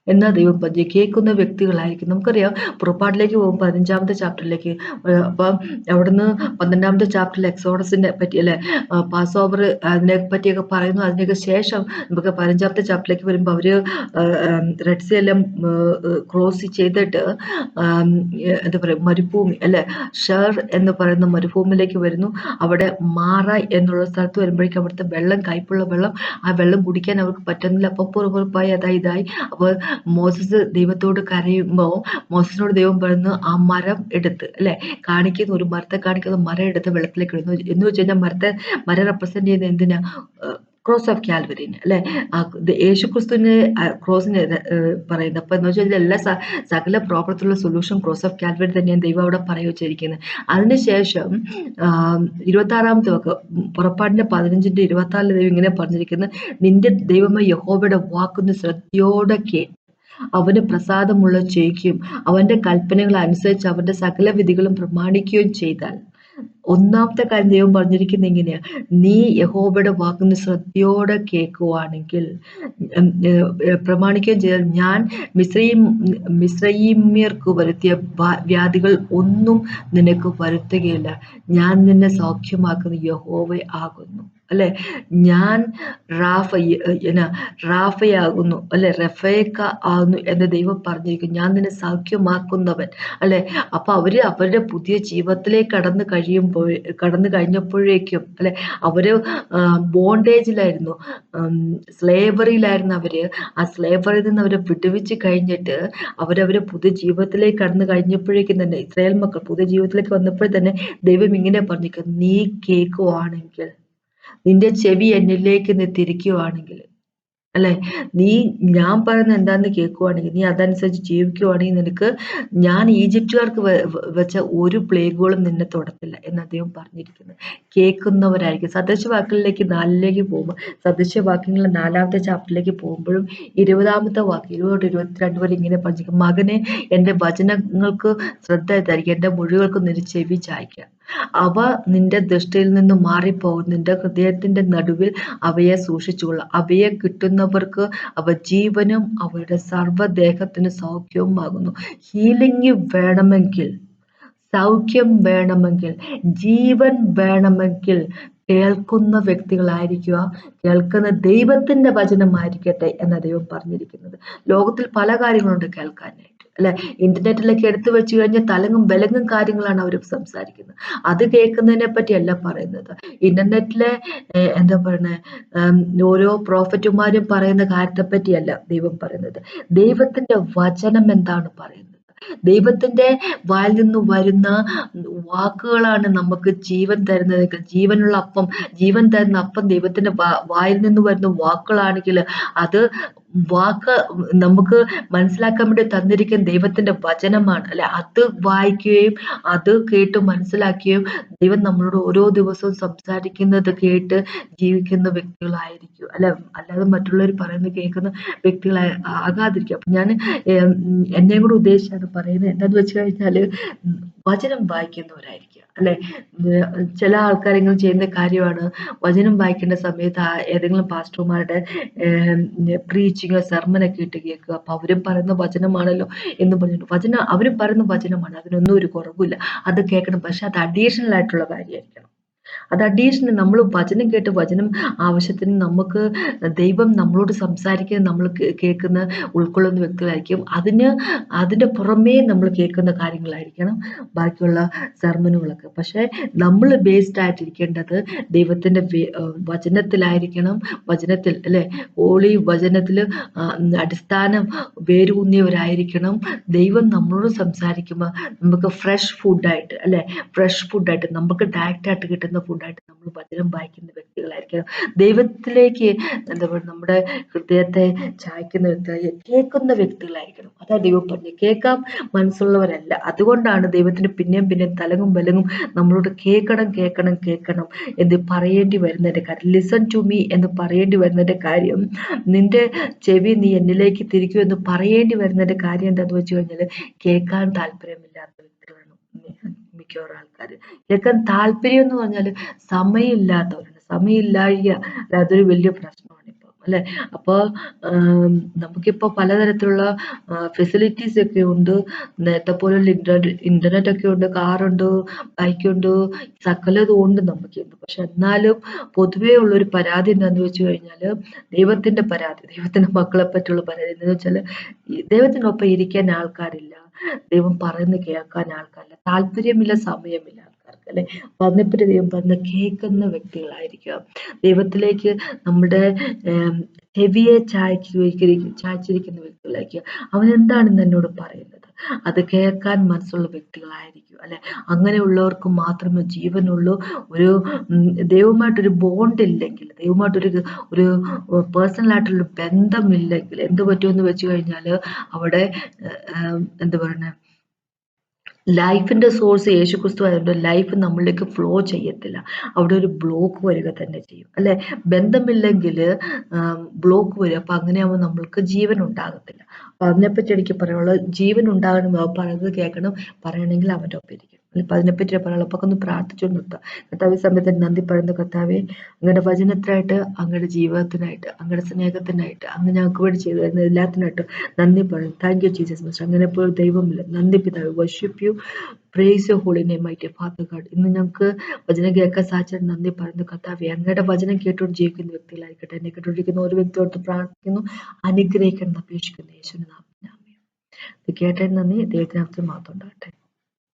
എന്നാ ദൈവം പറഞ്ഞ്, കേൾക്കുന്ന വ്യക്തികളായിരിക്കും. നമുക്കറിയാം, പുറപ്പാടിലേക്ക് പോകും 15ാമത്തെ ചാപ്റ്ററിലേക്ക്. അപ്പം അവിടുന്ന് 12ാമത്തെ ചാപ്റ്ററിൽ എക്സോഡസിനെ പറ്റി, അല്ലെ പാസ് ഓവർ അതിനെ പറ്റിയൊക്കെ പറയുന്നു. അതിനൊക്കെ ശേഷം നമുക്ക് 15ാമത്തെ ചാപ്റ്ററിലേക്ക് വരുമ്പോൾ അവര് റെഡ് സീ എല്ലാം ക്രോസ് ചെയ്തിട്ട് എന്താ പറയുക, മരുഭൂമി അല്ലെ ഷർ എന്ന് പറയുന്ന മരുഭൂമിയിലേക്ക് വരുന്നു. അവിടെ മാറ എന്നുള്ള സ്ഥലത്ത് വരുമ്പോഴേക്കും അവിടുത്തെ വെള്ളം, കയ്പുള്ള വെള്ളം, ആ വെള്ളം കുടിക്കാൻ അവർക്ക് പറ്റുന്നില്ല. അപ്പൊ പുറപ്പായി ഇതായി. അപ്പൊ മോസസ് ദൈവത്തോട് കരയുമ്പോൾ മോസസിനോട് ദൈവം പറയുന്നു, ആ മരം എടുത്ത്, അല്ലെ കാണിക്കുന്ന ഒരു മരത്തെ കാണിക്കുന്ന മരം എടുത്ത് വെള്ളത്തിലേക്ക് ഇടുന്നു. എന്ന് വെച്ച് കഴിഞ്ഞാൽ മരം റെപ്രസെന്റ് ചെയ്യുന്നത് എന്തിനാ? ക്രോസ് ഓഫ് കാൽവറിന്. അല്ലെ യേശു ക്രിസ്തുവിന് ക്രോസിന് പറയുന്നത്. അപ്പൊ എന്ന് വെച്ചാൽ എല്ലാ സകല പ്രോബ്ലത്തിലുള്ള സൊല്യൂഷൻ ക്രോസ് ഓഫ് കാൽവറി തന്നെയാണ് ദൈവം അവിടെ പറയുവച്ചിരിക്കുന്നത്. അതിനുശേഷം 26ാമത്തെ വാക്ക്, പുറപ്പാടിന്റെ 15ന്റെ 26 ദൈവം ഇങ്ങനെ പറഞ്ഞിരിക്കുന്നത്, നിന്റെ ദൈവമായ യഹോവയുടെ വാക്കൊന്ന് ശ്രദ്ധയോടെ അവന് പ്രസാദമുള്ള ചെയ്യിക്കുകയും അവന്റെ കൽപ്പനകൾ അനുസരിച്ച് അവന്റെ സകല വിധികളും പ്രമാണിക്കുകയും ചെയ്താൽ. ഒന്നാമത്തെ കാര്യം ദൈവം പറഞ്ഞിരിക്കുന്നത് ഇങ്ങനെയാ, നീ യഹോവയുടെ വാക്കിന് ശ്രദ്ധയോടെ കേൾക്കുവാണെങ്കിൽ, പ്രമാണിക്കുകയും ചെയ്താൽ, ഞാൻ മിസ്രയീമ്യർക്ക് വരുത്തിയ വ്യാധികൾ ഒന്നും നിനക്ക് വരുത്തുകയില്ല. ഞാൻ നിന്നെ സൗഖ്യമാക്കുന്ന യഹോവ ആകുന്നു. അല്ലെ ഞാൻ റാഫയാകുന്നു, അല്ലെ റഫേക്ക ആകുന്നു എന്ന് ദൈവം പറഞ്ഞിരിക്കും. ഞാൻ നിന്നെ സൗഖ്യമാക്കുന്നവൻ. അല്ലെ അപ്പൊ അവരുടെ പുതിയ ജീവിതത്തിലേക്ക് കടന്നു കഴിഞ്ഞപ്പോഴേക്കും, അല്ലെ അവര് ബോണ്ടേജിലായിരുന്നു, സ്ലേവറിയിലായിരുന്നു അവര്. ആ സ്ലേവറിയിൽ നിന്ന് അവരെ വിടുവിച്ച് കഴിഞ്ഞിട്ട് അവരവരെ പുതിയ ജീവിതത്തിലേക്ക് കടന്നു കഴിഞ്ഞപ്പോഴേക്കും തന്നെ, ഇസ്രായേൽ മക്കൾ പുതിയ ജീവിതത്തിലേക്ക് വന്നപ്പോൾ തന്നെ ദൈവം ഇങ്ങനെ പറഞ്ഞിരിക്കും, നീ കേൾക്കുവാണെങ്കിൽ, നിന്റെ ചെവി എന്നിലേക്ക് നീ തിരിക്കുവാണെങ്കിൽ, അല്ലെ ഞാൻ പറയുന്നത് എന്താന്ന് കേൾക്കുവാണെങ്കിൽ, നീ അതനുസരിച്ച് ജീവിക്കുവാണെങ്കിൽ, നിനക്ക് ഞാൻ ഈജിപ്തുകാർക്ക് വെച്ച ഒരു പ്ലേഗുകളും നിന്നെ തൊടത്തില്ല എന്ന് അദ്ദേഹം പറഞ്ഞിരിക്കുന്നത്. കേൾക്കുന്നവരായിരിക്കും. സദൃശവാക്യങ്ങളിലേക്ക് 4ലേക്ക് പോകുമ്പോൾ, സദൃശവാക്യങ്ങൾ 4ാമത്തെ ചാപ്റ്ററിലേക്ക് പോകുമ്പോഴും 20ാമത്തെ വാക്യം 20-22 വരെ ഇങ്ങനെ പറഞ്ഞിരിക്കും, മകനെ എൻ്റെ വചനങ്ങൾക്ക് ശ്രദ്ധ ധരിക്കുക, എൻ്റെ മൊഴികൾക്ക് നിന്റെ ചെവി ചായ്ക്കുക. അവ നിന്റെ ദൃഷ്ടിയിൽ നിന്ന് മാറിപ്പോകും. നിന്റെ ഹൃദയത്തിന്റെ നടുവിൽ അവയെ സൂക്ഷിച്ചുകൊള്ളുക. അവയെ കിട്ടുന്നവർക്ക് അവ ജീവനും അവരുടെ സർവ്വദേഹത്തിന് സൗഖ്യവുമാകുന്നു. ഹീലിംഗ് വേണമെങ്കിൽ, സൗഖ്യം വേണമെങ്കിൽ, ജീവൻ വേണമെങ്കിൽ കേൾക്കുന്ന വ്യക്തികളായിരിക്കുക, കേൾക്കുന്ന ദൈവത്തിന്റെ വചനമായിരിക്കട്ടെ എന്ന ദൈവം പറഞ്ഞിരിക്കുന്നത്. ലോകത്തിൽ പല കാര്യങ്ങളുണ്ട് കേൾക്കാനായിട്ട്, അല്ലെ? ഇന്റർനെറ്റിലൊക്കെ എടുത്തു വെച്ച് കഴിഞ്ഞാൽ തലങ്ങും വിലങ്ങും കാര്യങ്ങളാണ് അവർ സംസാരിക്കുന്നത്. അത് കേൾക്കുന്നതിനെ പറ്റിയല്ല പറയുന്നത്. ഇന്റർനെറ്റിലെ എന്താ പറയുന്നത്, ഓരോ പ്രോഫറ്റുമാരും പറയുന്ന കാര്യത്തെ പറ്റിയല്ല ദൈവം പറയുന്നത്. ദൈവത്തിന്റെ വചനം എന്താണ് പറയുന്നത്? ദൈവത്തിന്റെ വായിൽ നിന്ന് വരുന്ന വാക്കുകളാണ് നമുക്ക് ജീവൻ തരുന്നത്. ജീവനുള്ള അപ്പം, ജീവൻ തരുന്ന അപ്പം ദൈവത്തിന്റെ വായിൽ നിന്ന് വരുന്ന വാക്കുകളാണെങ്കിൽ അത് വാക്ക് നമുക്ക് മനസ്സിലാക്കാൻ വേണ്ടി തന്നിരിക്കുന്ന ദൈവത്തിന്റെ വചനമാണ്, അല്ലെ? അത് വായിക്കുകയും അത് കേട്ട് മനസ്സിലാക്കുകയും ദൈവം നമ്മളോട് ഓരോ ദിവസവും സംസാരിക്കുന്നത് കേട്ട് ജീവിക്കുന്ന വ്യക്തികളായിരിക്കും, അല്ലെ? അല്ലാതെ മറ്റുള്ളവർ പറയുന്നത് കേൾക്കുന്ന വ്യക്തികളായി ആകാതിരിക്കും. അപ്പൊ ഞാൻ എന്നെയും കൂടെ ഉദ്ദേശിച്ചാണ് പറയുന്നത്. എന്താന്ന് വെച്ച് കഴിഞ്ഞാല് വചനം വായിക്കുന്നവരായിരിക്കുക, അല്ലെ? ചില ആൾക്കാർ ഇങ്ങനെ ചെയ്യുന്ന കാര്യമാണ്, വചനം വായിക്കേണ്ട സമയത്ത് ഏതെങ്കിലും പാസ്റ്റർമാരുടെ പ്രീച്ചിങ്ങോ സെർമനൊക്കെ ഇട്ട് കേൾക്കുക. അപ്പൊ അവരും പറയുന്ന വചനമാണല്ലോ എന്ന് പറഞ്ഞിട്ട് അവരും പറയുന്ന വചനമാണ്, അതിനൊന്നും ഒരു കുറവില്ല, അത് കേൾക്കണം. പക്ഷെ അത് അഡീഷണൽ ആയിട്ടുള്ള കാര്യമായിരിക്കണം. അത് അഡീഷണൽ നമ്മൾ വചനം കേട്ട് വചനം ആവശ്യത്തിന് നമുക്ക് ദൈവം നമ്മളോട് സംസാരിക്കുന്നത് നമ്മൾ കേൾക്കുന്ന ഉൾക്കൊള്ളുന്ന വ്യക്തികളായിരിക്കും. അതിന്റെ പുറമേ നമ്മൾ കേൾക്കുന്ന കാര്യങ്ങളായിരിക്കണം ബാക്കിയുള്ള സെർമനുകളൊക്കെ. പക്ഷെ നമ്മൾ ബേസ്ഡ് ആയിട്ടിരിക്കേണ്ടത് ദൈവത്തിന്റെ വചനത്തിലായിരിക്കണം. വചനത്തിൽ, അല്ലെ? ഹോളി വചനത്തിൽ അടിസ്ഥാനം വേരൂന്നിയവരായിരിക്കണം. ദൈവം നമ്മളോട് സംസാരിക്കുമ്പോൾ നമുക്ക് ഫ്രഷ് ഫുഡായിട്ട്, അല്ലെ? ഫ്രഷ് ഫുഡായിട്ട് നമുക്ക് ഡയറക്റ്റ് ആയിട്ട് കിട്ടുന്ന ഫുഡായിട്ട് നമ്മൾ വചനം വായിക്കുന്ന വ്യക്തികളായിരിക്കണം. ദൈവത്തിലേക്ക് എന്താ പറയുക, നമ്മുടെ ഹൃദയത്തെ ചായ്ക്കുന്ന വ്യക്തികളായി കേൾക്കുന്ന വ്യക്തികളായിരിക്കണം. അതാ ദൈവം പറഞ്ഞു, കേൾക്കാൻ മനസ്സുള്ളവരല്ല. അതുകൊണ്ടാണ് ദൈവത്തിന് പിന്നെയും പിന്നെയും തലങ്ങും വിലങ്ങും നമ്മളോട് കേൾക്കണം കേൾക്കണം കേൾക്കണം എന്ന് പറയേണ്ടി വരുന്നതിന്റെ കാര്യം, ലിസൺ ടു മീ എന്ന് പറയേണ്ടി വരുന്നതിന്റെ കാര്യം, നിന്റെ ചെവി നീ എന്നിലേക്ക് തിരിക്കൂ എന്ന് പറയേണ്ടി വരുന്നതിന്റെ കാര്യം എന്താന്ന് വെച്ച് കഴിഞ്ഞാൽ കേൾക്കാൻ താല്പര്യമില്ലാത്ത വ്യക്തികളാണ് മിക്കവാറും ആൾക്കാർ. കേൾക്കാൻ താല്പര്യം എന്ന് പറഞ്ഞാൽ സമയമില്ലാത്തവരാണ്. സമയമില്ലായ്ക അതൊരു വലിയ പ്രശ്നമാണ് ഇപ്പൊ, അല്ലെ? അപ്പൊ നമുക്കിപ്പോ പലതരത്തിലുള്ള ഫെസിലിറ്റീസ് ഒക്കെ ഉണ്ട്. നേരത്തെ പോലുള്ള ഇന്റർനെറ്റ് ഒക്കെ ഉണ്ട്, കാറുണ്ട്, ബൈക്കുണ്ട്, സകലതും ഉണ്ട് നമുക്ക്. പക്ഷെ എന്നാലും പൊതുവേ ഉള്ളൊരു പരാതി എന്താന്ന് വെച്ച് കഴിഞ്ഞാല്, ദൈവത്തിന്റെ പരാതി, ദൈവത്തിന്റെ മക്കളെ പറ്റിയുള്ള പരാതി എന്താന്ന് വെച്ചാല്, ദൈവത്തിനൊപ്പം ഇരിക്കാൻ ആൾക്കാരില്ല, ദൈവം പറയുന്നത് കേൾക്കാൻ ആൾക്കാരില്ല, താല്പര്യമില്ല, സമയമില്ല ആൾക്കാർക്ക്, അല്ലെ? അപ്പൊ അതിനെപ്പറ്റി ദൈവം പറഞ്ഞ കേൾക്കുന്ന വ്യക്തികളായിരിക്കുക. ദൈവത്തിലേക്ക് നമ്മുടെ ചെവിയെ ചായ്ച്ചിരിക്കുന്ന വ്യക്തികളായിരിക്കുക. അവൻ എന്താണെന്ന് എന്നോട് പറയുന്നത് അത് കേൾക്കാൻ മനസ്സുള്ള വ്യക്തികളായിരിക്കും, അല്ലെ? അങ്ങനെയുള്ളവർക്ക് മാത്രമേ ജീവനുള്ളൂ. ഒരു ദൈവമായിട്ടൊരു ബോണ്ട് ഇല്ലെങ്കിൽ, ദൈവമായിട്ടൊരു ഒരു പേഴ്സണൽ ആയിട്ടുള്ള ബന്ധമില്ലെങ്കിൽ എന്ത് പറ്റുമെന്ന് വെച്ച് കഴിഞ്ഞാൽ അവിടെ എന്താ പറയുന്നത്, ലൈഫിന്റെ സോഴ്സ് യേശുക്രിസ്തു ആയതുകൊണ്ട് ലൈഫ് നമ്മളിലേക്ക് ഫ്ലോ ചെയ്യത്തില്ല. അവിടെ ഒരു ബ്ലോക്ക് വരിക തന്നെ ചെയ്യും, അല്ലെ? ബന്ധമില്ലെങ്കിൽ ബ്ലോക്ക് വരും. അപ്പൊ അങ്ങനെയാവുമ്പോൾ നമ്മൾക്ക് ജീവൻ ഉണ്ടാകത്തില്ല. അപ്പൊ അതിനെപ്പറ്റി എനിക്ക് പറയാനുള്ളത്, ജീവൻ ഉണ്ടാകണം, പറയുന്നത് കേൾക്കണം, പറയണമെങ്കിൽ അവൻ്റെ ഒപ്പം ഇരിക്കണം. അപ്പൊ അതിനെപ്പറ്റി പറയാനുള്ളത്. അപ്പൊ ഒന്ന് പ്രാർത്ഥിച്ചു നിർത്താം. കർത്താവ് സമയത്ത് നന്ദി പറയുന്ന കർത്താവെ, അങ്ങയുടെ വചനത്തിനായിട്ട്, അങ്ങയുടെ ജീവിതത്തിനായിട്ട്, അങ്ങയുടെ സ്നേഹത്തിനായിട്ട്, അങ്ങ് ഞങ്ങൾക്ക് വേണ്ടി ചെയ്തു തരുന്ന എല്ലാത്തിനായിട്ട് നന്ദി പറയുന്നു. Thank you Jesus mister. അങ്ങനെ പോലും ദൈവമില്ല. നന്ദി പിതാവ്. Worship you, praise you holy name mighty father God. ഇന്ന് ഞങ്ങൾക്ക് വചനം കേൾക്കാൻ സാധിച്ചത് നന്ദി പറയുന്നു കർത്താവെ. അങ്ങയുടെ വചനം കേട്ടുകൊണ്ട് ജീവിക്കുന്ന വ്യക്തികളായിരിക്കട്ടെ. എന്നെ കേട്ടുകൊണ്ടിരിക്കുന്ന ഒരു വ്യക്തിയോട് പ്രാർത്ഥിക്കുന്നു, അനുഗ്രഹിക്കണം, അപേക്ഷിക്കുന്നു യേശുവിന്റെ നാമത്തിൽ. ആമേൻ. ഇത് കേട്ടതിന് നന്ദി. ദൈവത്തിനകത്ത് മാത്രം ഉണ്ടാകട്ടെ.